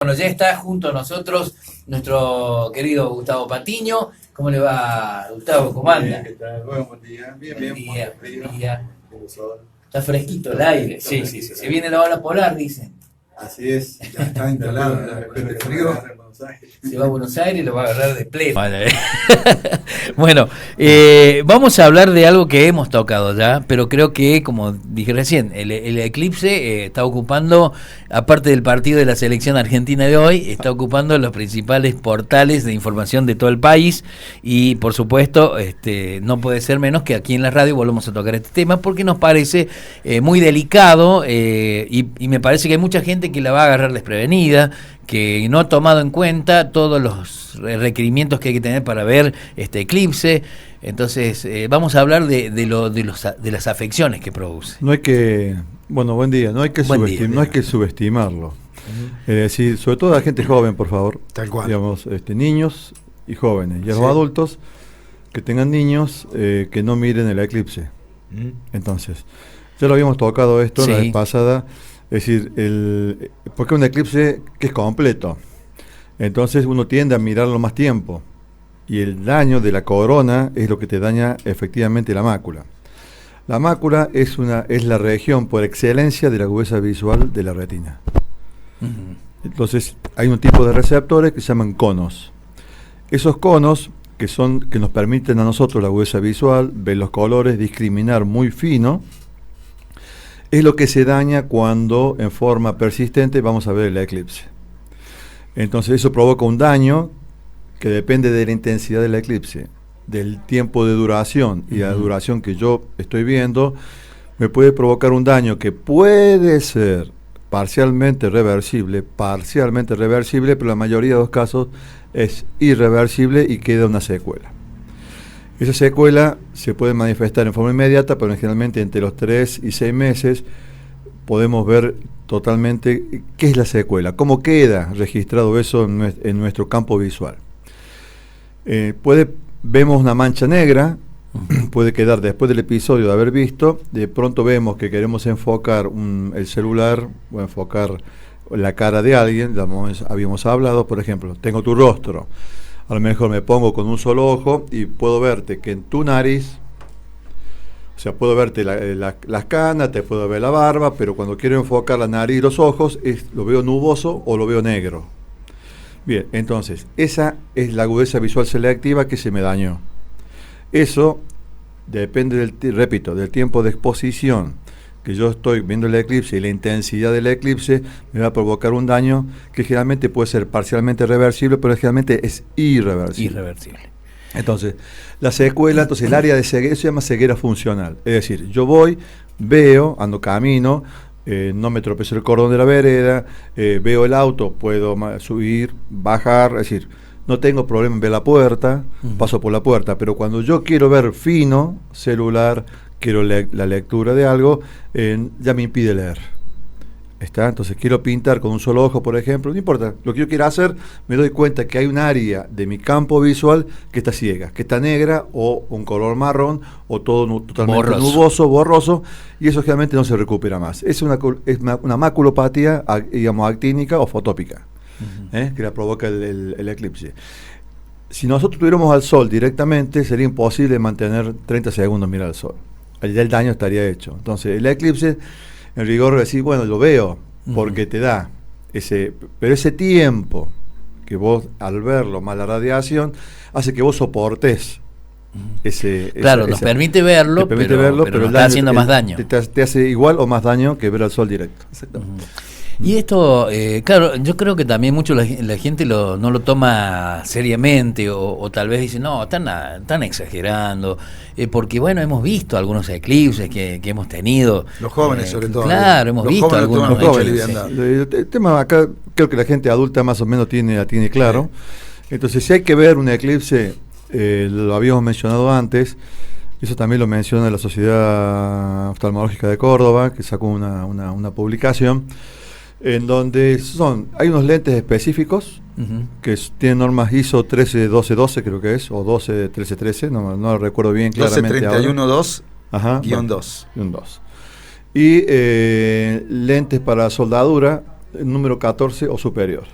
Bueno, ya está junto a nosotros nuestro querido Gustavo Patiño. ¿Cómo le va, Gustavo? ¿Cómo anda? ¿Qué tal? Bueno, buen día. Bien, Buen bien. día, Frío, buen día. el sol. Está fresquito el aire. Sí, sí, sí. Se viene la ola polar, dicen. Así es, ya está instalado. Después del frío, Se va a Buenos Aires y lo va a agarrar de pleno. Bueno, vamos a hablar de algo que hemos tocado ya, pero creo que, como dije recién, el eclipse está ocupando, aparte del partido de la selección argentina de hoy, está ocupando los principales portales de información de todo el país y, por supuesto, no puede ser menos que aquí en la radio volvamos a tocar este tema porque nos parece muy delicado y me parece que hay mucha gente que la va a agarrar desprevenida, que no ha tomado en cuenta todos los requerimientos que hay que tener para ver este eclipse. Entonces, vamos a hablar de las afecciones que produce. No hay que, bueno, buen día, no hay que, no hay que subestimarlo. Uh-huh. Es decir, sobre todo a la gente joven, por favor. Tal cual. Digamos, niños y jóvenes. Y a los Sí. adultos que tengan niños que no miren el eclipse. Entonces, ya lo habíamos tocado esto Sí. la vez pasada. Es decir, porque un eclipse que es completo. Entonces uno tiende a mirarlo más tiempo. Y el daño de la corona es lo que te daña efectivamente la mácula. La mácula es la región por excelencia de la agudeza visual de la retina. Uh-huh. Entonces hay un tipo de receptores que se llaman conos. Esos conos que nos permiten a nosotros la agudeza visual, ver los colores, discriminar muy fino, es lo que se daña cuando en forma persistente vamos a ver el eclipse. Entonces eso provoca un daño que depende de la intensidad del eclipse, del tiempo de duración y la duración que yo estoy viendo, me puede provocar un daño que puede ser parcialmente reversible, pero la mayoría de los casos es irreversible y queda una secuela. Esa secuela se puede manifestar en forma inmediata, pero generalmente entre los 3 y 6 meses podemos ver totalmente qué es la secuela, cómo queda registrado eso en nuestro campo visual. Vemos una mancha negra, puede quedar después del episodio de haber visto, de pronto vemos que queremos enfocar el celular o enfocar la cara de alguien, habíamos hablado, por ejemplo, tengo tu rostro. A lo mejor me pongo con un solo ojo y puedo verte que en tu nariz, o sea, puedo verte las canas, te puedo ver la barba, pero cuando quiero enfocar la nariz y los ojos, lo veo nuboso o lo veo negro. Bien, entonces, esa es la agudeza visual selectiva que se me dañó. Eso depende, del tiempo de exposición que yo estoy viendo el eclipse y la intensidad del eclipse me va a provocar un daño que generalmente puede ser parcialmente reversible, pero generalmente es irreversible. Entonces, la secuela, el área de ceguera, eso se llama ceguera funcional. Es decir, yo veo, camino, no me tropezo el cordón de la vereda, veo el auto, puedo subir, bajar, es decir, no tengo problema en ver la puerta, paso por la puerta, pero cuando yo quiero ver fino, celular, quiero la lectura de algo, ya me impide leer. Entonces quiero pintar con un solo ojo, por ejemplo, no importa, lo que yo quiera hacer, me doy cuenta que hay un área de mi campo visual que está ciega, que está negra o un color marrón o todo totalmente nuboso, borroso, y eso generalmente no se recupera más. Es una maculopatía, digamos, actínica o fotópica, que la provoca el eclipse. Si nosotros tuviéramos al sol directamente, sería imposible mantener 30 segundos mirar al sol. Ya el daño estaría hecho. Entonces, el eclipse, en rigor, decir, bueno, lo veo, porque te da pero ese tiempo que vos, al verlo, más la radiación, hace que vos soportes nos permite verlo, pero nos está haciendo más daño. Te hace igual o más daño que ver al sol directo. Exactamente. Y esto, claro, yo creo que también mucho la gente no lo toma seriamente o tal vez dice, no, están exagerando, porque bueno, hemos visto algunos eclipses que hemos tenido. Los jóvenes sobre todo. Claro, hemos visto algunos jóvenes. El tema acá, creo que la gente adulta más o menos la tiene claro. Sí. Entonces, si hay que ver un eclipse, lo habíamos mencionado antes, eso también lo menciona la Sociedad Oftalmológica de Córdoba, que sacó una publicación, en donde hay unos lentes específicos que tienen normas ISO 13112 creo que es, o 12-1313, no lo recuerdo bien claramente. 12312-2. Y lentes para soldadura el número 14 o superior.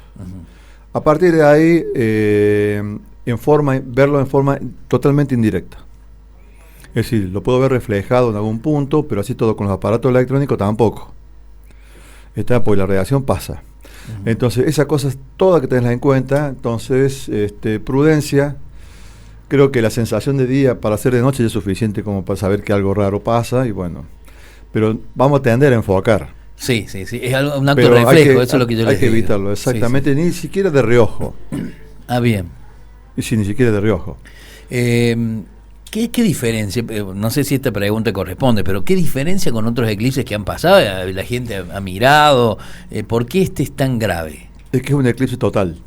A partir de ahí, verlo en forma totalmente indirecta. Es decir, lo puedo ver reflejado en algún punto, pero así todo con los aparatos electrónicos tampoco. Pues la radiación pasa. Entonces, esas cosas todas que tenés en cuenta. Entonces, prudencia. Creo que la sensación de día para hacer de noche ya es suficiente como para saber que algo raro pasa, y bueno, pero vamos a tender a enfocar. Sí, es un acto de reflejo, eso es lo que yo les digo. Hay que evitarlo, exactamente, ni siquiera de reojo. Bien. Y sí, ni siquiera de reojo. ¿Qué diferencia? No sé si esta pregunta corresponde, pero ¿qué diferencia con otros eclipses que han pasado? La gente ha mirado. ¿Por qué este es tan grave? Es que es un eclipse total.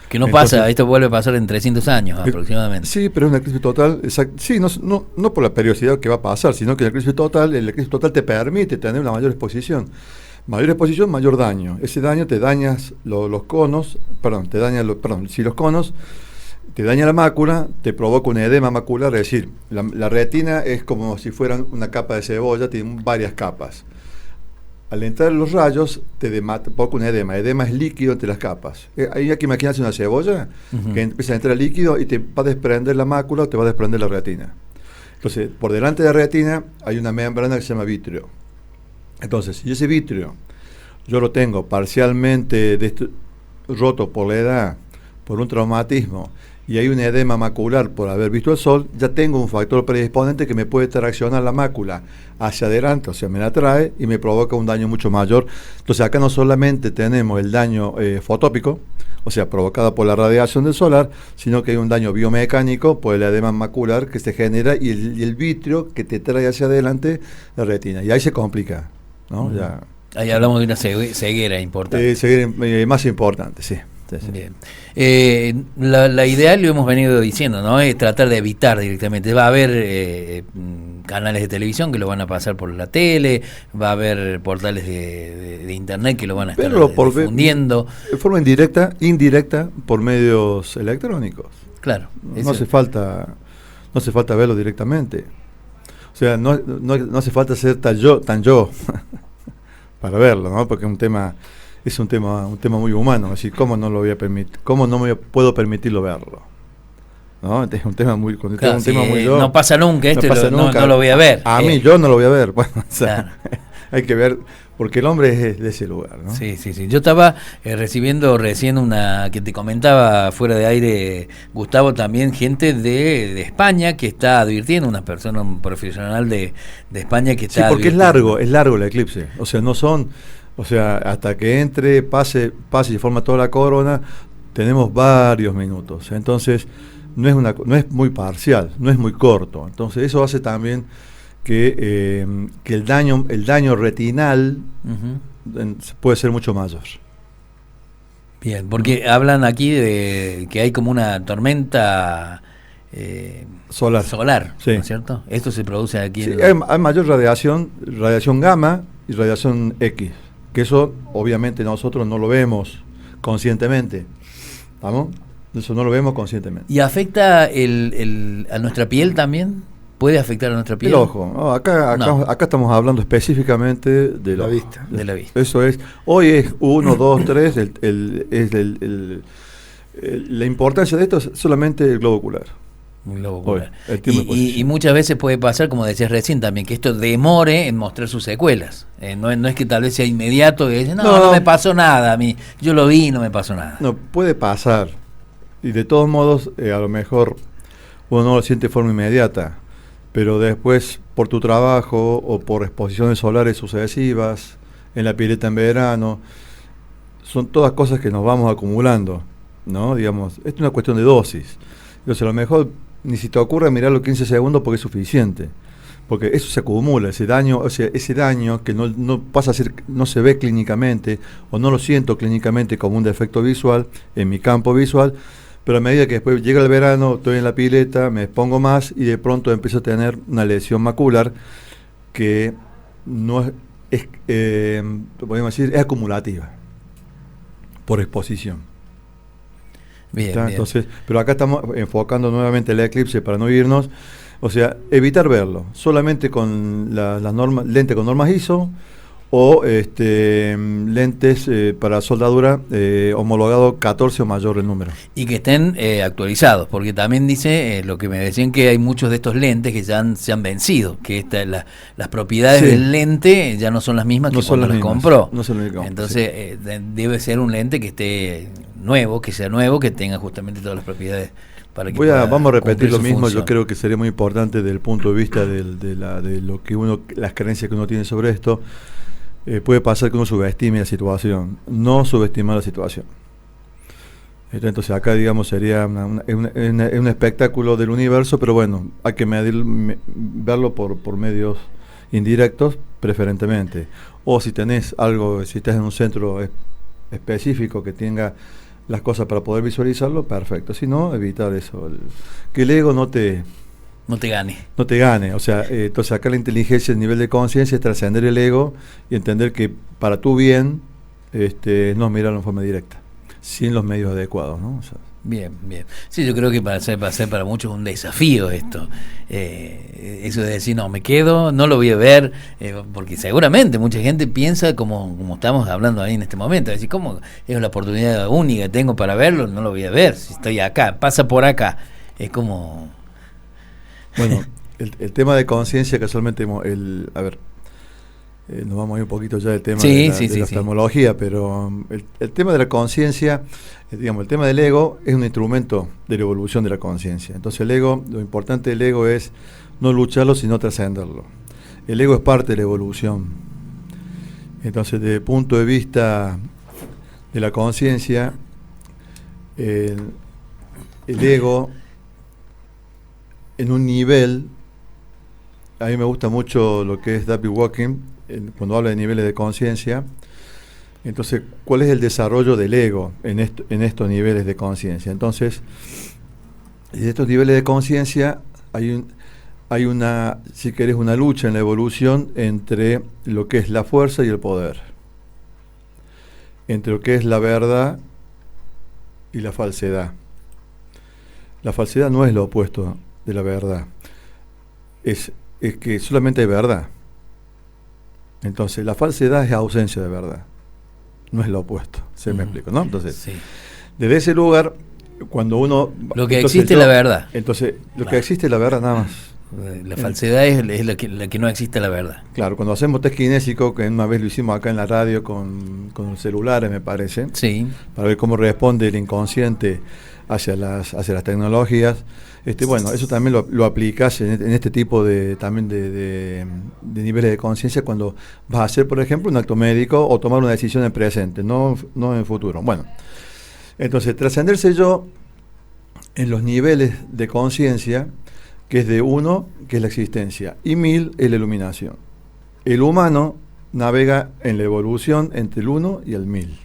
Que no pasa, esto vuelve a pasar en 300 años aproximadamente. Sí, pero es un eclipse total, sí, no por la periodicidad que va a pasar, sino que el eclipse total te permite tener una mayor exposición. Mayor exposición, mayor daño. Ese daño te dañas los conos, si los conos, te daña la mácula, te provoca un edema macular, es decir, la retina es como si fuera una capa de cebolla, tiene varias capas. Al entrar los rayos, te provoca un edema. Edema es líquido entre las capas. Hay que imaginarse una cebolla que empieza a entrar líquido y te va a desprender la mácula o te va a desprender la retina. Entonces, por delante de la retina hay una membrana que se llama vítreo. Entonces, si ese vítreo yo lo tengo parcialmente roto por la edad, por un traumatismo, y hay un edema macular por haber visto el sol, ya tengo un factor predisponente que me puede traccionar la mácula hacia adelante, o sea, me la trae y me provoca un daño mucho mayor. Entonces acá no solamente tenemos el daño fotópico, o sea, provocado por la radiación del solar, sino que hay un daño biomecánico por el edema macular que se genera y el vitrio que te trae hacia adelante la retina. Y ahí se complica, ¿no? Ya. Ahí hablamos de una ceguera importante. Ceguera más importante, sí. Bien. La ideal, lo hemos venido diciendo, ¿no? Es tratar de evitar directamente. Va a haber canales de televisión que lo van a pasar por la tele, va a haber portales de internet que lo van a estar difundiendo. De forma indirecta, por medios electrónicos. Claro. No hace falta verlo directamente. O sea, no hace falta ser tan yo para verlo, ¿no? Porque es un tema muy humano, es decir, ¿cómo no lo voy a permitir? ¿Cómo no me puedo permitirlo verlo? ¿No? Es un tema muy yo. No pasa nunca, no lo voy a ver. A mí yo no lo voy a ver. Bueno, o sea, hay que ver, porque el hombre es de ese lugar, ¿no? Sí. Yo estaba recibiendo recién una que te comentaba fuera de aire, Gustavo, también gente de España que está advirtiendo, una persona, un profesional de España que está. Sí, porque es largo el eclipse. O sea, hasta que entre, pase y forma toda la corona, tenemos varios minutos. Entonces, no es muy parcial, no es muy corto. Entonces, eso hace también que el daño retinal puede ser mucho mayor. Bien, porque hablan aquí de que hay como una tormenta solar, sí. ¿No es cierto? Esto se produce aquí. Sí, hay mayor radiación gamma y radiación X. Que eso obviamente nosotros no lo vemos conscientemente, ¿vamos? Eso no lo vemos conscientemente. ¿Y afecta a nuestra piel también? ¿Puede afectar a nuestra piel? El ojo. No, acá estamos hablando específicamente de la vista. De la vista. Eso es. Hoy es 1, 2, 3. La importancia de esto es solamente el globo ocular. Y muchas veces puede pasar, como decías recién también, que esto demore en mostrar sus secuelas. No es que tal vez sea inmediato y dicen, no me pasó nada a mí, yo lo vi y no me pasó nada. No, puede pasar. Y de todos modos, a lo mejor uno no lo siente de forma inmediata, pero después por tu trabajo o por exposiciones solares sucesivas, en la pileta en verano, son todas cosas que nos vamos acumulando, ¿no? Digamos, esto es una cuestión de dosis. Entonces a lo mejor ni si te ocurre mirarlo 15 segundos porque es suficiente, porque eso se acumula, ese daño que no pasa a ser, no se ve clínicamente o no lo siento clínicamente como un defecto visual en mi campo visual, pero a medida que después llega el verano, estoy en la pileta, me expongo más y de pronto empiezo a tener una lesión macular que no podemos decir, es acumulativa por exposición. Bien. Entonces, pero acá estamos enfocando nuevamente el eclipse para no irnos, o sea, evitar verlo, solamente con las normas, lente con normas ISO o lentes para soldadura homologado 14 o mayor el número. Y que estén actualizados, porque también dice lo que me decían, que hay muchos de estos lentes que ya se han vencido, que las propiedades del lente ya no son las mismas que cuando las compró. No son las mismas. Entonces debe ser un lente que esté nuevo, que sea nuevo, que tenga justamente todas las propiedades. Para que vamos a repetir lo mismo. función. Yo creo que sería muy importante desde el punto de vista de lo que las creencias que uno tiene sobre esto. Puede pasar que uno subestime la situación. No subestimar la situación. Entonces acá, digamos, sería un espectáculo del universo, pero bueno, hay que verlo por medios indirectos preferentemente. O si tenés algo, si estás en un centro específico que tenga las cosas para poder visualizarlo, perfecto. Si no, evitar eso. Que el ego no te gane. O sea, entonces acá la inteligencia, el nivel de conciencia es trascender el ego y entender que para tu bien no mirarlo en forma directa, sin los medios adecuados, ¿no? O sea, Bien. Sí, yo creo que va a ser para muchos un desafío esto. Eso de decir, no, me quedo, no lo voy a ver, porque seguramente mucha gente piensa como estamos hablando ahí en este momento, decir, ¿cómo es la oportunidad única que tengo para verlo? No lo voy a ver, si estoy acá, pasa por acá. Es como... Bueno, el tema de conciencia, casualmente, nos vamos a ir un poquito ya del tema de la oftalmología, pero el tema de la conciencia, digamos, el tema del ego es un instrumento de la evolución de la conciencia. Entonces el ego, lo importante del ego es no lucharlo, sino trascenderlo. El ego es parte de la evolución. Entonces, desde el punto de vista de la conciencia, el ego en un nivel, a mí me gusta mucho lo que es David Walking, cuando habla de niveles de conciencia. Entonces, ¿cuál es el desarrollo del ego en estos niveles de conciencia? Entonces, en estos niveles de conciencia hay una, si querés, una lucha en la evolución entre lo que es la fuerza y el poder, entre lo que es la verdad y la falsedad. La falsedad no es lo opuesto de la verdad, es que solamente hay verdad. Entonces la falsedad es ausencia de verdad, no es lo opuesto. ¿Me explico, no? Entonces, sí. Desde ese lugar, cuando uno... Lo que existe es la verdad. Entonces, lo que existe es la verdad nada más. La falsedad es la que no existe la verdad. Claro, cuando hacemos test kinésico, que una vez lo hicimos acá en la radio con los celulares, me parece, sí, para ver cómo responde el inconsciente hacia las tecnologías. Bueno, eso también lo aplicas en este tipo de niveles de conciencia cuando vas a hacer, por ejemplo, un acto médico o tomar una decisión en el presente, no en el futuro. Bueno, entonces trascenderse yo en los niveles de conciencia, que es de 1, que es la existencia, y 1000 es la iluminación. El humano navega en la evolución entre el 1 y el 1000,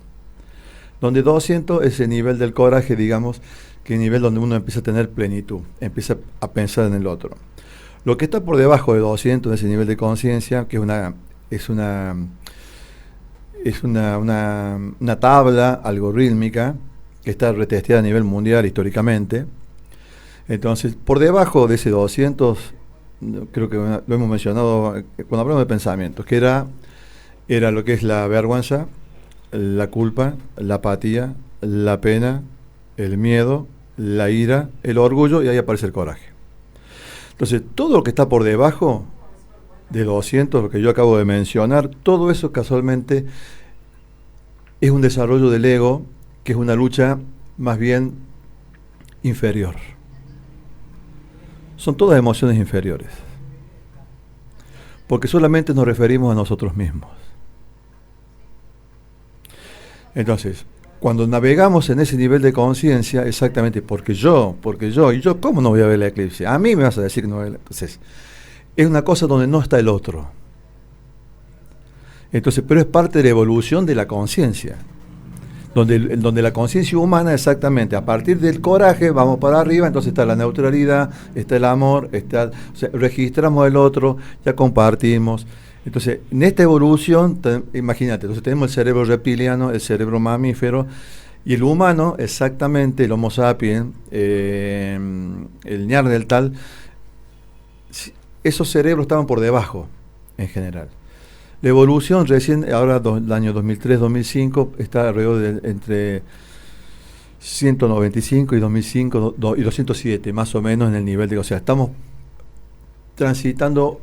donde 200 es el nivel del coraje, digamos, que es el nivel donde uno empieza a tener plenitud, empieza a pensar en el otro. Lo que está por debajo de 200 en ese nivel de conciencia, que es una tabla algorítmica que está retesteada a nivel mundial históricamente. Entonces, por debajo de ese 200, creo que lo hemos mencionado cuando hablamos de pensamientos, que era lo que es la vergüenza, la culpa, la apatía, la pena, el miedo, la ira, el orgullo, y ahí aparece el coraje. Entonces, todo lo que está por debajo de 200, lo que yo acabo de mencionar, todo eso casualmente es un desarrollo del ego, que es una lucha más bien inferior. Son todas emociones inferiores, porque solamente nos referimos a nosotros mismos. Entonces, cuando navegamos en ese nivel de conciencia, exactamente, porque yo, y yo, ¿cómo no voy a ver el eclipse? A mí me vas a decir que no voy a ver. Entonces, es una cosa donde no está el otro. Entonces, pero es parte de la evolución de la conciencia, donde la conciencia humana, exactamente, a partir del coraje vamos para arriba, entonces está la neutralidad, está el amor, o sea, registramos el otro, ya compartimos. Entonces, en esta evolución, imagínate, entonces tenemos el cerebro reptiliano, el cerebro mamífero, y el humano, exactamente, el Homo sapiens, el Neandertal, esos cerebros estaban por debajo, en general. La evolución recién, ahora el año 2003-2005, está alrededor de entre 195 y 2005 y 207, más o menos en el nivel de... O sea, estamos transitando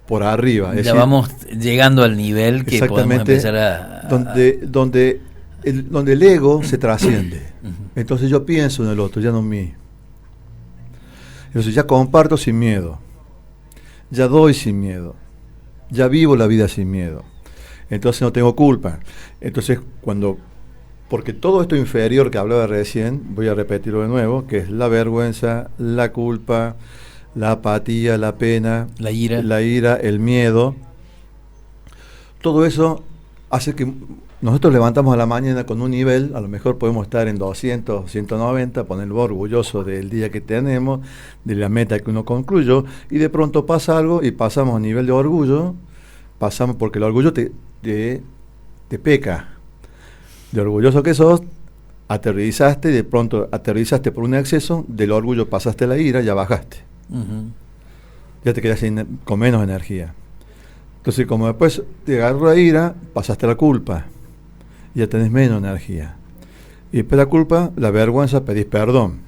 por arriba. Ya vamos llegando al nivel que podemos empezar donde el ego se trasciende. Entonces yo pienso en el otro, ya no en mí. Entonces ya comparto sin miedo, ya doy sin miedo, ya vivo la vida sin miedo. Entonces no tengo culpa. Entonces porque todo esto inferior que hablaba recién, voy a repetirlo de nuevo, que es la vergüenza, la culpa, la apatía, la pena, la ira, el miedo, todo eso hace que nosotros levantamos a la mañana con un nivel, a lo mejor podemos estar en 200, 190, ponerlo orgulloso del día que tenemos, de la meta que uno concluyó, y de pronto pasa algo y pasamos a nivel de orgullo, porque el orgullo te peca. De orgulloso que sos, aterrizaste, de pronto aterrizaste por un exceso, del orgullo pasaste a la ira, ya bajaste. Ya te quedas con menos energía. Entonces, como después te agarró la ira, pasaste a la culpa, ya tenés menos energía. Y después la culpa, la vergüenza, pedís perdón.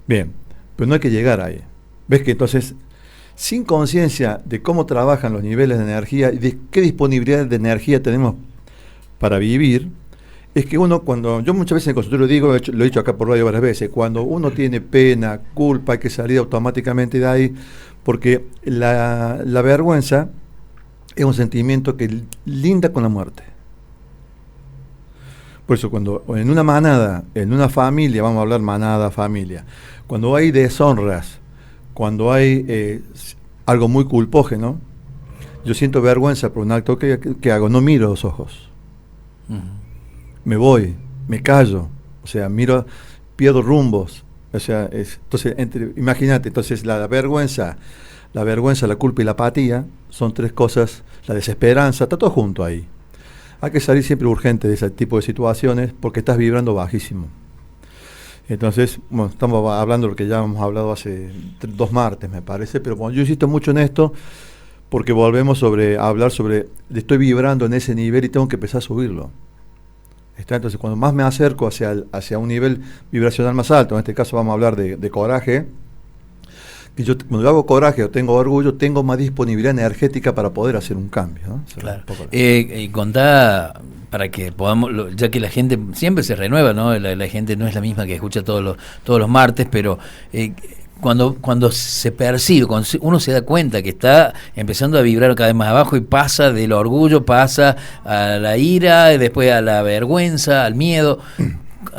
Bien, pero no hay que llegar ahí. ¿Ves que entonces, sin conciencia de cómo trabajan los niveles de energía y de qué disponibilidad de energía tenemos para vivir, es que uno, yo muchas veces en el consultorio digo, lo he dicho acá por radio varias veces, cuando uno tiene pena, culpa, hay que salir automáticamente de ahí, porque la vergüenza es un sentimiento que linda con la muerte. Por eso cuando en una manada, en una familia, vamos a hablar manada, familia, cuando hay deshonras, cuando hay algo muy culpógeno, yo siento vergüenza por un acto que hago, no miro los ojos. Me voy, me callo, o sea, pierdo rumbos, o sea, entonces, imagínate, entonces la vergüenza, la culpa y la apatía son tres cosas, la desesperanza, está todo junto ahí. Hay que salir siempre urgente de ese tipo de situaciones porque estás vibrando bajísimo. Entonces, bueno, estamos hablando de lo que ya hemos hablado hace 2 martes, me parece, pero bueno, yo insisto mucho en esto porque volvemos a hablar sobre, estoy vibrando en ese nivel y tengo que empezar a subirlo. Entonces, cuando más me acerco hacia un nivel vibracional más alto, en este caso vamos a hablar de coraje, que cuando yo hago coraje o tengo orgullo, tengo más disponibilidad energética para poder hacer un cambio, ¿no? Claro. Y contá, para que podamos, ya que la gente siempre se renueva, ¿no? La gente no es la misma que escucha todos los martes, pero cuando se percibe, cuando uno se da cuenta que está empezando a vibrar cada vez más abajo y pasa del orgullo, pasa a la ira, y después a la vergüenza, al miedo,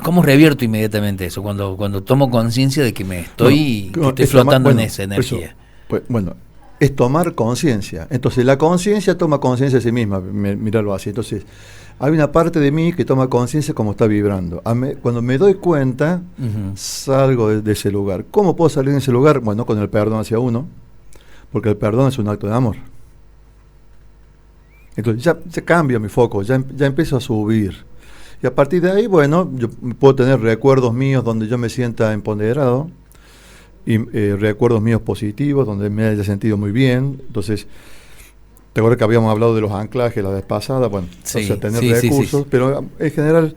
¿cómo revierto inmediatamente eso? Cuando tomo conciencia de que estoy flotando en esa energía. Bueno, es tomar conciencia. Entonces la conciencia toma conciencia de sí misma, mirarlo así. Entonces hay una parte de mí que toma conciencia como está vibrando. Cuando me doy cuenta, salgo de ese lugar. ¿Cómo puedo salir de ese lugar? Bueno, con el perdón hacia uno, porque el perdón es un acto de amor. Entonces ya cambio mi foco, ya empiezo a subir. Y a partir de ahí, bueno, yo puedo tener recuerdos míos donde yo me sienta empoderado, y recuerdos míos positivos, donde me haya sentido muy bien. Entonces, te acuerdas que habíamos hablado de los anclajes la vez pasada, bueno, sí, o sea, tener recursos, pero en general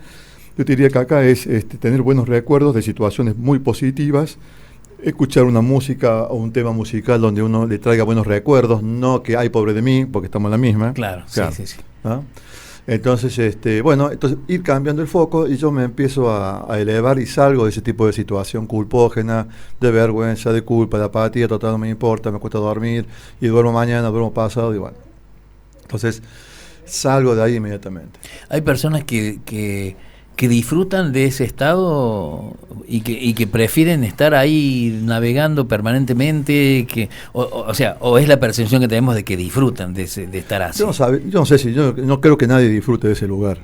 yo diría que acá es tener buenos recuerdos de situaciones muy positivas, escuchar una música o un tema musical donde uno le traiga buenos recuerdos, no que ay pobre de mí, porque estamos en la misma. Claro. Sí. ¿No? Entonces, entonces ir cambiando el foco y yo me empiezo a elevar y salgo de ese tipo de situación culpógena, de vergüenza, de culpa, de apatía, total no me importa, me cuesta dormir y duermo mañana, duermo pasado y bueno. Entonces salgo de ahí inmediatamente. Hay personas que disfrutan de ese estado y que prefieren estar ahí navegando permanentemente, o es la percepción que tenemos de que disfrutan de estar así. Yo no creo que nadie disfrute de ese lugar.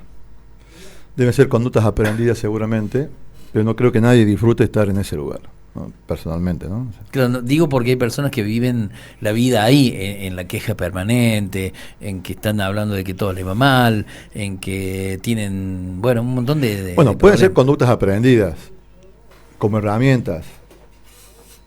Deben ser conductas aprendidas seguramente, pero no creo que nadie disfrute estar en ese lugar, ¿no? Personalmente, ¿no? Claro, digo porque hay personas que viven la vida ahí, en la queja permanente, en que están hablando de que todo les va mal, en que tienen, bueno, un montón de pueden ser conductas aprendidas como herramientas,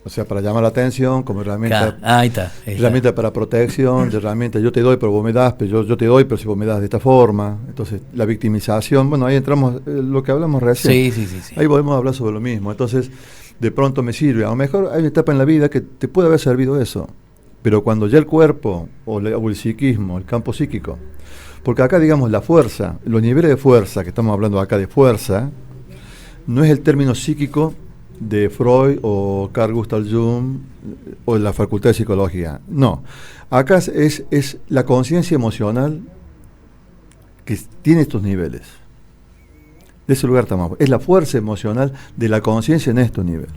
O sea, para llamar la atención, como herramienta, Ahí está. herramienta para protección, de herramienta yo te doy, pero vos me das, pero yo te doy, pero si vos me das de esta forma. Entonces, la victimización, bueno, ahí entramos, lo que hablamos recién. Sí. Ahí podemos hablar sobre lo mismo. Entonces, de pronto me sirve. A lo mejor hay una etapa en la vida que te puede haber servido eso. Pero cuando ya el cuerpo, o el psiquismo, el campo psíquico, porque acá, digamos, la fuerza, los niveles de fuerza, que estamos hablando acá de fuerza, no es el término psíquico de Freud o Carl Gustav Jung o de la Facultad de Psicología. No. Acá es la conciencia emocional que tiene estos niveles. De ese lugar estamos. Es la fuerza emocional de la conciencia en estos niveles.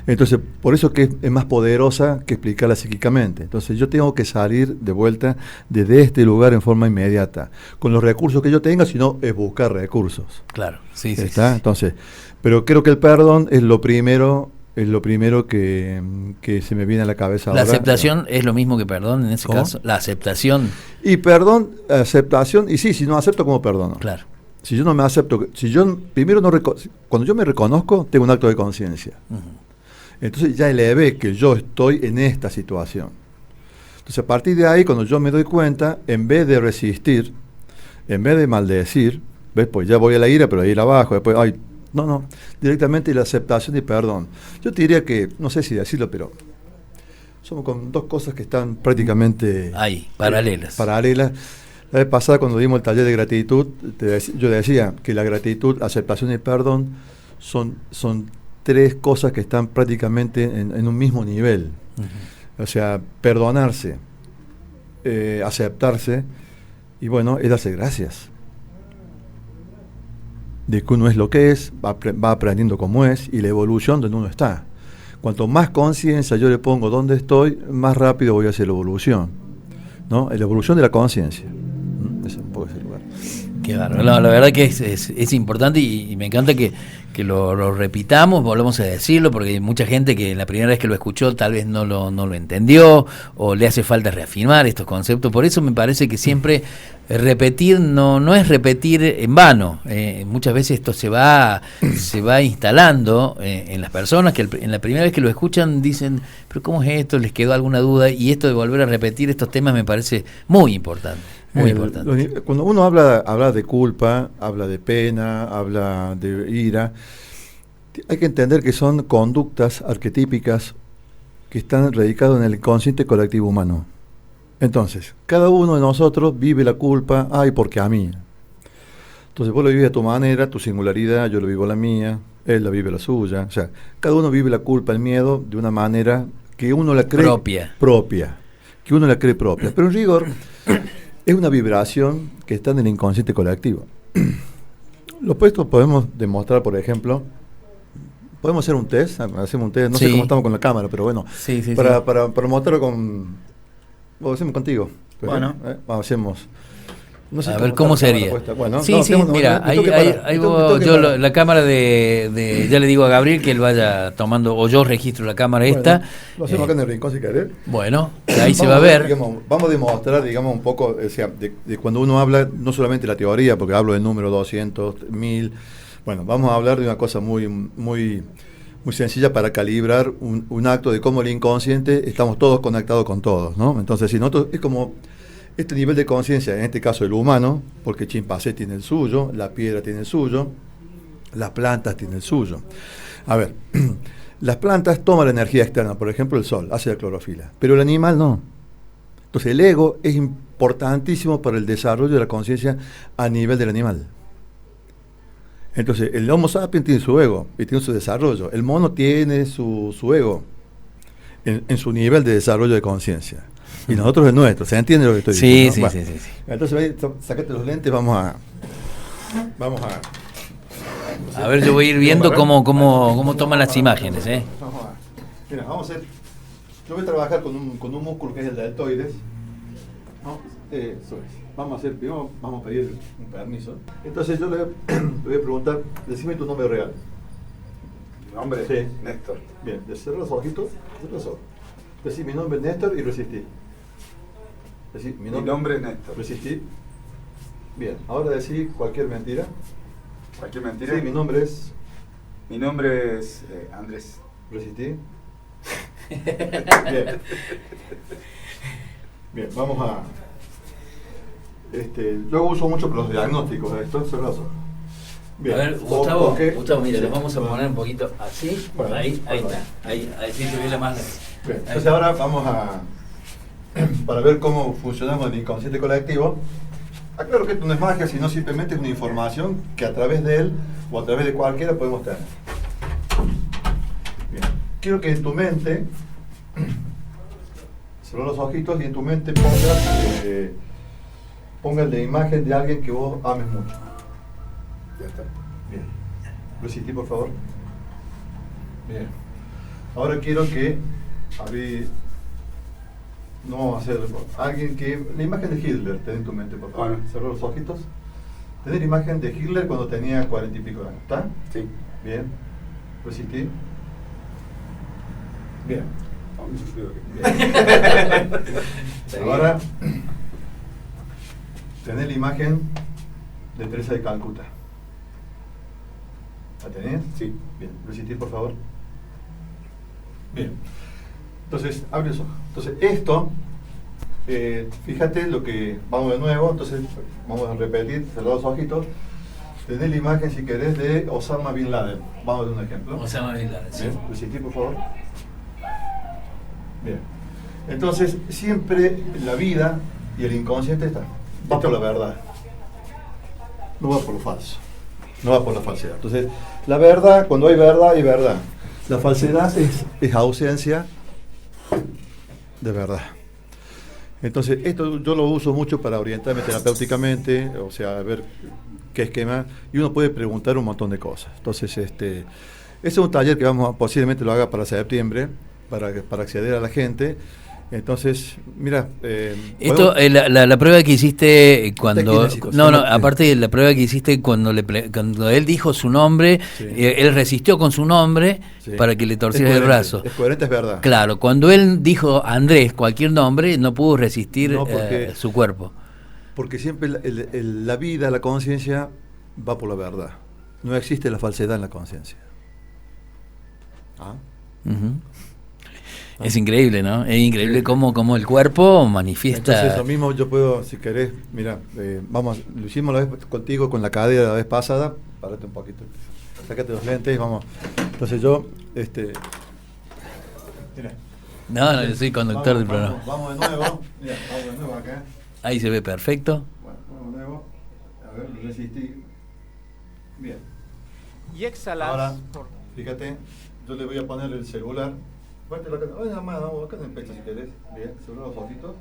Entonces, por eso que es más poderosa que explicarla psíquicamente. Entonces, yo tengo que salir de vuelta desde este lugar en forma inmediata, con los recursos que yo tenga, sino es buscar recursos. Claro, sí. Entonces, pero creo que el perdón es lo primero que se me viene a la cabeza La ahora. aceptación es lo mismo que perdón en ese caso. La aceptación. Y perdón, aceptación, y sí, si no acepto, ¿cómo perdono? Claro. Si yo no me acepto, si yo primero no cuando yo me reconozco, tengo un acto de conciencia. Entonces ya elevé que yo estoy en esta situación. Entonces a partir de ahí, cuando yo me doy cuenta, en vez de resistir, en vez de maldecir, ¿ves? Pues ya voy a la ira, pero a ir abajo, después, no, directamente la aceptación y perdón. Yo te diría que, no sé si decirlo, pero somos con dos cosas que están prácticamente ahí, paralelas. La vez pasada, cuando dimos el taller de gratitud, yo decía que la gratitud, aceptación y perdón son tres cosas que están prácticamente en un mismo nivel. O sea, perdonarse, aceptarse, y bueno, es darse gracias. De que uno es lo que es, va aprendiendo cómo es, y la evolución donde uno está. Cuanto más conciencia yo le pongo donde estoy, más rápido voy hacia la evolución, ¿no? La evolución de la conciencia. Ese es un poco ese lugar. Qué bárbaro. No, la verdad que es importante y me encanta que lo repitamos, volvamos a decirlo, porque hay mucha gente que la primera vez que lo escuchó tal vez no lo entendió o le hace falta reafirmar estos conceptos. Por eso me parece que siempre repetir no es repetir en vano. Muchas veces esto se va instalando en las personas que en la primera vez que lo escuchan dicen, pero ¿cómo es esto? Les quedó alguna duda, y esto de volver a repetir estos temas me parece muy importante. Muy importante. Cuando uno habla de culpa, habla de pena, habla de ira, hay que entender que son conductas arquetípicas que están radicadas en el inconsciente colectivo humano. Entonces, cada uno de nosotros vive la culpa, porque a mí. Entonces vos lo vives a tu manera, tu singularidad, yo lo vivo la mía, él la vive la suya. O sea, cada uno vive la culpa, el miedo, de una manera que uno la cree propia. Que uno la cree propia. Pero en rigor es una vibración que está en el inconsciente colectivo. Lo opuesto podemos demostrar, por ejemplo, podemos hacer un test, hacemos un test, no sé cómo estamos con la cámara, pero bueno, para mostrarlo lo hacemos contigo. Bueno, hacemos. No sé a ver cómo sería. Bueno, mira, la cámara de ya le digo a Gabriel que él vaya tomando, o yo registro la cámara esta. Lo hacemos acá en el rincón si querés. Bueno, ahí se va a ver. Vamos a demostrar, un poco, o sea, de cuando uno habla, no solamente la teoría, porque hablo del número 200, 1000. Bueno, vamos a hablar de una cosa muy sencilla para calibrar un acto de cómo el inconsciente, estamos todos conectados con todos, ¿no? Entonces, si nosotros, es como este nivel de conciencia, en este caso el humano, porque el chimpancé tiene el suyo, la piedra tiene el suyo, las plantas tienen el suyo. A ver, las plantas toman la energía externa, por ejemplo el sol, hace la clorofila, pero el animal no. Entonces el ego es importantísimo para el desarrollo de la conciencia a nivel del animal. Entonces el Homo sapiens tiene su ego y tiene su desarrollo, el mono tiene su ego en su nivel de desarrollo de conciencia. Y nosotros el nuestro, ¿se entiende lo que estoy diciendo? Sí. Entonces, sacate los lentes, vamos a ver, yo voy a ir viendo cómo toman las imágenes, Mira, vamos a hacer. Yo voy a trabajar con un músculo que es el deltoides. ¿No? Eso es. Vamos a hacer, primero vamos a pedir un permiso. Entonces yo le voy a preguntar, decime tu nombre real. Mi nombre es Néstor. Bien, cerrar los ojitos, decí mi nombre es Néstor y resistí. Mi nombre es Néstor. Resistí. Bien, ahora decí cualquier mentira. ¿Cualquier mentira? Sí, mi nombre es Andrés. Resistí. Bien. Bien, vamos a... yo uso mucho los diagnósticos de esto, celoso. Bien. A ver, Gustavo, okay. Gustavo, mira, los vamos a poner un poquito así. Bueno, ahí bueno. está. Ahí sí se ve la más. Bien, entonces ahora vamos a... para ver cómo funcionamos en el inconsciente colectivo. Aclaro que esto no es magia, sino simplemente es una información que a través de él o a través de cualquiera podemos tener. Bien. Quiero que en tu mente, cierra los ojitos y en tu mente pongas la imagen de alguien que vos ames mucho. Ya está. Bien. Resistí, por favor. Bien. Ahora quiero que no vamos a hacer alguien que... La imagen de Hitler, ten en tu mente, por favor. Bueno. Cerró los ojitos. Tener imagen de Hitler cuando tenía 40 y pico años. ¿Está? Sí. Bien. Resistí. Bien. Bien. Ahora, tener la imagen de Teresa de Calcuta. ¿La tenés? Sí. Bien. Resistir, por favor. Bien. Entonces, abre los ojos. Entonces, esto, fíjate lo que... Vamos de nuevo, entonces vamos a repetir, cerrar los ojitos. Tenés la imagen, si querés, de Osama Bin Laden. Vamos a dar un ejemplo. Osama Bin Laden, sí. Bien, resistir, por favor. Bien. Entonces, siempre la vida y el inconsciente va por la verdad. No va por lo falso. No va por la falsedad. Entonces, la verdad, cuando hay verdad, hay verdad. La falsedad es ausencia de verdad. Entonces, esto yo lo uso mucho para orientarme terapéuticamente, o sea, a ver qué esquema, y uno puede preguntar un montón de cosas. Entonces, ese es un taller que posiblemente lo haga para septiembre, para acceder a la gente. Entonces, mira... esto, la prueba que hiciste cuando... No, aparte de la prueba que hiciste cuando él dijo su nombre, sí. Él resistió con su nombre, sí, para que le torcieras el brazo. Es coherente, es verdad. Claro, cuando él dijo Andrés, cualquier nombre, no pudo resistir su cuerpo. Porque siempre la vida, la conciencia, va por la verdad. No existe la falsedad en la conciencia. ¿Ah? Uh-huh. Es increíble, ¿no? Es increíble cómo el cuerpo manifiesta. Entonces, lo mismo yo puedo, si querés, mira, lo hicimos la vez contigo con la cadera la vez pasada. Párate un poquito, sácate los lentes, vamos. Entonces yo, mira. No, yo soy conductor del programa. Vamos de nuevo, mira, vamos de nuevo acá. Ahí se ve perfecto. Bueno, vamos de nuevo. A ver, resistí. Bien. Y exhalas. Ahora, fíjate, yo le voy a poner el celular. Ponte la cara, nada más, acá en el pecho si querés. Bien, cerrá los ojitos.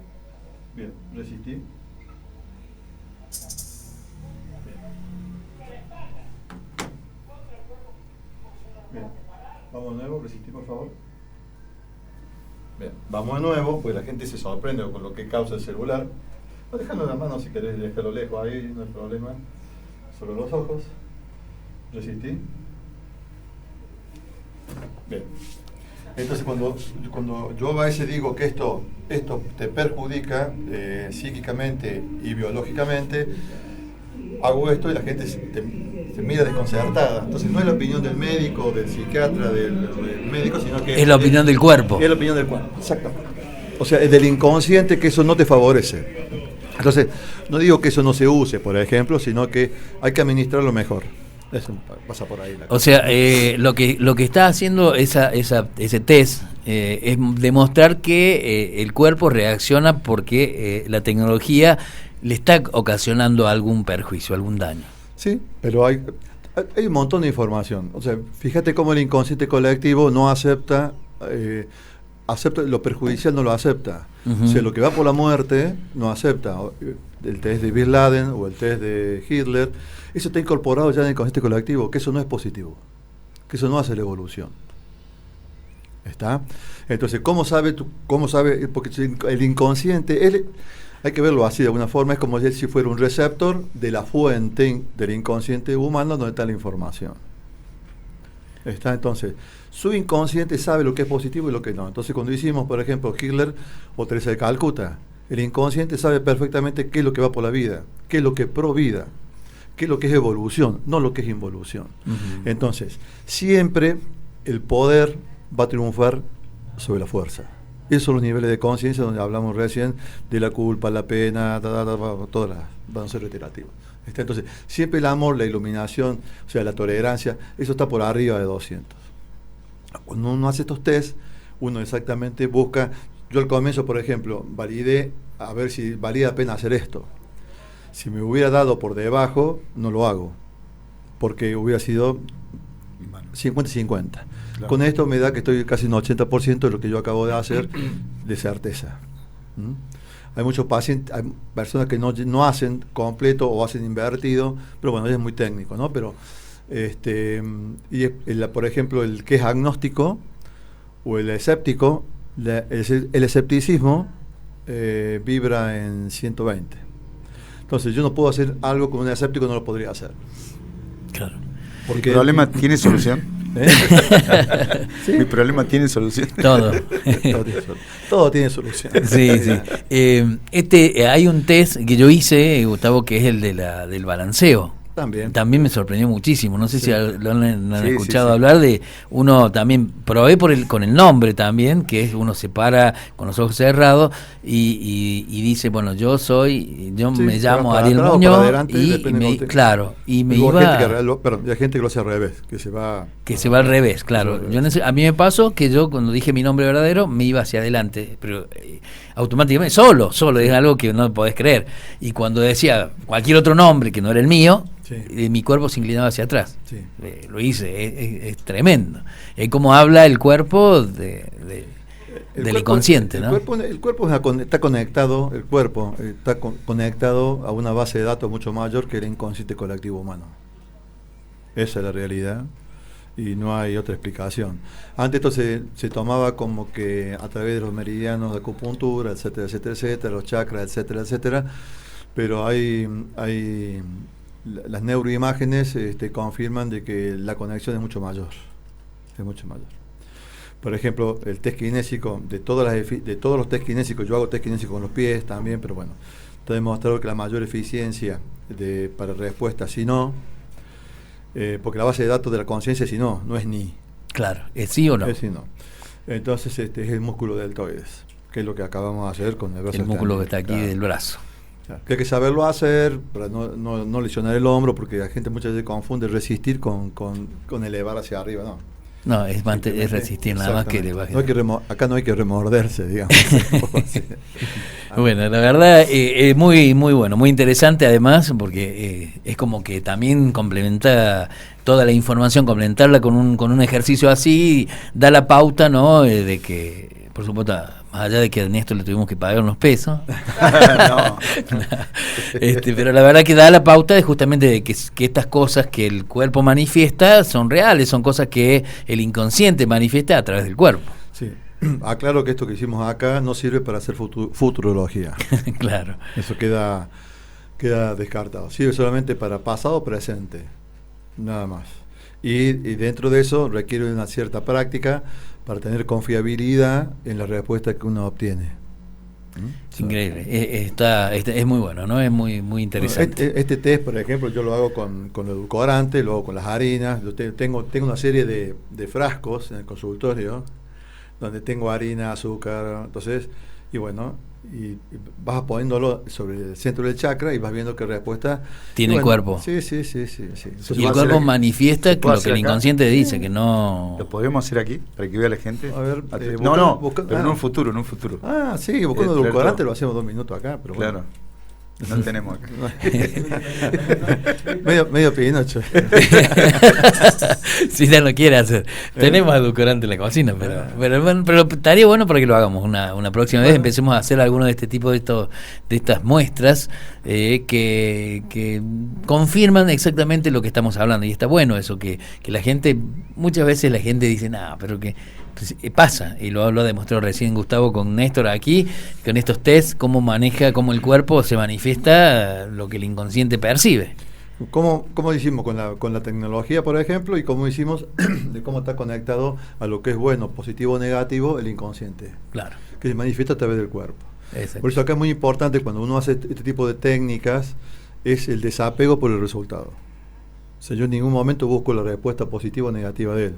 Bien, resistí. Bien. Bien, vamos de nuevo, resistí por favor. Bien, vamos de nuevo, pues la gente se sorprende con lo que causa el celular. No, déjalo en la mano si querés, déjalo lejos ahí, no hay problema. Sobre los ojos. Resistí. Bien. Entonces cuando yo a veces digo que esto te perjudica psíquicamente y biológicamente, hago esto y la gente se mira desconcertada. Entonces no es la opinión del médico, del psiquiatra, del médico, sino que es la opinión del cuerpo. Es la opinión del cuerpo, exactamente. O sea, es del inconsciente que eso no te favorece. Entonces, no digo que eso no se use, por ejemplo, sino que hay que administrarlo mejor. Eso pasa por ahí. O sea, lo que está haciendo ese test es demostrar que el cuerpo reacciona porque la tecnología le está ocasionando algún perjuicio, algún daño. Sí, pero hay un montón de información. O sea, fíjate cómo el inconsciente colectivo no acepta lo perjudicial, no lo acepta. Uh-huh. O sea, lo que va por la muerte no acepta. El test de Bin Laden o el test de Hitler, eso está incorporado ya en el inconsciente colectivo, que eso no es positivo, que eso no hace la evolución. ¿Está? Entonces, ¿cómo sabe? Porque el inconsciente, hay que verlo así de alguna forma, es como si fuera un receptor de la fuente del inconsciente humano donde está la información. ¿Está? Entonces, su inconsciente sabe lo que es positivo y lo que no. Entonces, cuando hicimos, por ejemplo, Hitler o Teresa de Calcuta, el inconsciente sabe perfectamente qué es lo que va por la vida, qué es lo que es pro vida, qué es lo que es evolución, no lo que es involución. Uh-huh. Entonces, siempre el poder va a triunfar sobre la fuerza. Esos son los niveles de conciencia donde hablamos recién de la culpa, la pena, todas las van a ser reiterativas. Entonces, siempre el amor, la iluminación, o sea, la tolerancia, eso está por arriba de 200. Cuando uno hace estos test, uno exactamente busca, yo al comienzo, por ejemplo, validé a ver si valía la pena hacer esto. Si me hubiera dado por debajo, no lo hago, porque hubiera sido 50-50. Claro. Con esto me da que estoy casi un 80% de lo que yo acabo de hacer de certeza. Hay muchos pacientes, hay personas que no hacen completo o hacen invertido, pero bueno, es muy técnico, ¿no? Pero por ejemplo, el que es agnóstico o el escéptico, el escepticismo vibra en 120. Entonces yo no puedo hacer algo con un escéptico, no lo podría hacer. Claro. Porque ¿el problema tiene solución? ¿Sí? Mi problema tiene solución. Todo tiene solución. Sí, sí. Hay un test que yo hice, Gustavo, que es el del balanceo. También me sorprendió muchísimo. No sé si lo han escuchado hablar de uno. También probé con el nombre también, que es uno se para con los ojos cerrados y dice, bueno, yo me llamo Ariel Muñoz y me iba. Hay gente que lo hace al revés, que se va al revés, claro. A mí me pasó que yo cuando dije mi nombre verdadero me iba hacia adelante, pero automáticamente, solo, es algo que no podés creer. Y cuando decía cualquier otro nombre que no era el mío, mi cuerpo se inclinaba hacia atrás. Lo hice, es tremendo. Es como habla el cuerpo del inconsciente, ¿no? El cuerpo está conectado, conectado a una base de datos mucho mayor que el inconsciente colectivo humano. Esa es la realidad. Y no hay otra explicación. Antes esto se tomaba como que a través de los meridianos de acupuntura, etcétera, los chakras, etcétera, pero las neuroimágenes confirman de que la conexión es mucho mayor. Por ejemplo, el test kinésico, de todos los test kinésicos, yo hago test kinésico con los pies también, pero bueno, está demostrado que la mayor eficiencia para respuesta, si no, porque la base de datos de la conciencia es si no es ni. Claro, ¿es sí o no? Es sí no. Entonces es el músculo deltoides, que es lo que acabamos de hacer con el brazo. El músculo que está aquí del brazo. Claro. Que hay que saberlo hacer para no lesionar el hombro, porque la gente muchas veces confunde resistir con elevar hacia arriba, ¿no? No, es resistir, nada más que elevar. Acá no hay que remorderse, digamos. Bueno, la verdad, muy muy bueno, muy interesante además, porque es como que también complementa toda la información, complementarla con un ejercicio así, da la pauta, ¿no? De que, por supuesto, más allá de que a Ernesto le tuvimos que pagar unos pesos, no. Pero la verdad que da la pauta de justamente de que estas cosas que el cuerpo manifiesta son reales, son cosas que el inconsciente manifiesta a través del cuerpo. Sí. Aclaro que esto que hicimos acá no sirve para hacer futurología. Claro. Eso queda descartado. Sirve solamente para pasado o presente, nada más. Y dentro de eso requiere una cierta práctica para tener confiabilidad en la respuesta que uno obtiene. Es increíble, es muy bueno, ¿no? Es muy muy interesante. Este test, por ejemplo, yo lo hago con el edulcorante, lo hago con las harinas. Yo tengo una serie de frascos en el consultorio donde tengo harina, azúcar, entonces, y bueno, y vas poniéndolo sobre el centro del chakra y vas viendo qué respuesta tiene el cuerpo. Sí. Y el cuerpo manifiesta lo que el inconsciente dice, que no. ¿Lo podemos hacer aquí para que vea la gente? A ver, pero en un futuro. Ah, sí, buscando edulcorante lo hacemos 2 minutos acá, pero claro. Bueno. No tenemos acá. medio Pinocho. Si ya lo quiere hacer. Tenemos edulcorante en la cocina, pero estaría bueno para que lo hagamos una próxima vez. Empecemos a hacer alguno de este tipo de estas muestras que confirman exactamente lo que estamos hablando. Y está bueno eso, que la gente, muchas veces la gente dice, pero que pasa, y lo ha demostrado recién Gustavo con Néstor aquí, con estos tests, cómo el cuerpo se manifiesta lo que el inconsciente percibe. ¿Cómo hicimos con la tecnología, por ejemplo, y cómo hicimos de cómo está conectado a lo que es bueno, positivo o negativo, el inconsciente? Claro. Que se manifiesta a través del cuerpo. Exacto. Por eso acá es muy importante cuando uno hace este tipo de técnicas, es el desapego por el resultado. O sea, yo en ningún momento busco la respuesta positiva o negativa de él,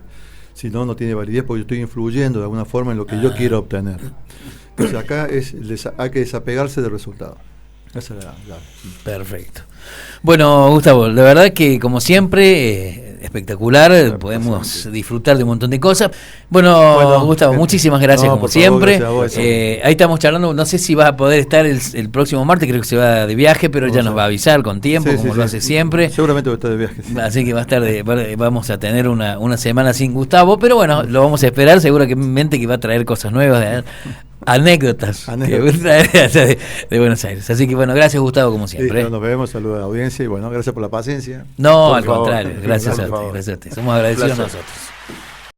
Si no, no tiene validez porque yo estoy influyendo de alguna forma en lo que yo quiero obtener. Entonces acá hay que desapegarse del resultado. Esa es la. Perfecto. Bueno, Gustavo, la verdad que como siempre, espectacular, podemos disfrutar de un montón de cosas. Bueno, Gustavo, muchísimas gracias como siempre. Favor, gracias a vos, ahí estamos charlando, no sé si vas a poder estar el próximo martes, creo que se va de viaje, pero ya nos va a avisar con tiempo, como lo hace siempre. Seguramente va a estar de viaje. Sí. Así que va a estar vamos a tener una semana sin Gustavo, pero bueno, lo vamos a esperar, seguramente que va a traer cosas nuevas, anécdotas de Buenos Aires. Así que bueno, gracias Gustavo como siempre. Sí, nos vemos, saludos a la audiencia y bueno, gracias por la paciencia. No, al contrario, gracias a ti. Somos agradecidos nosotros.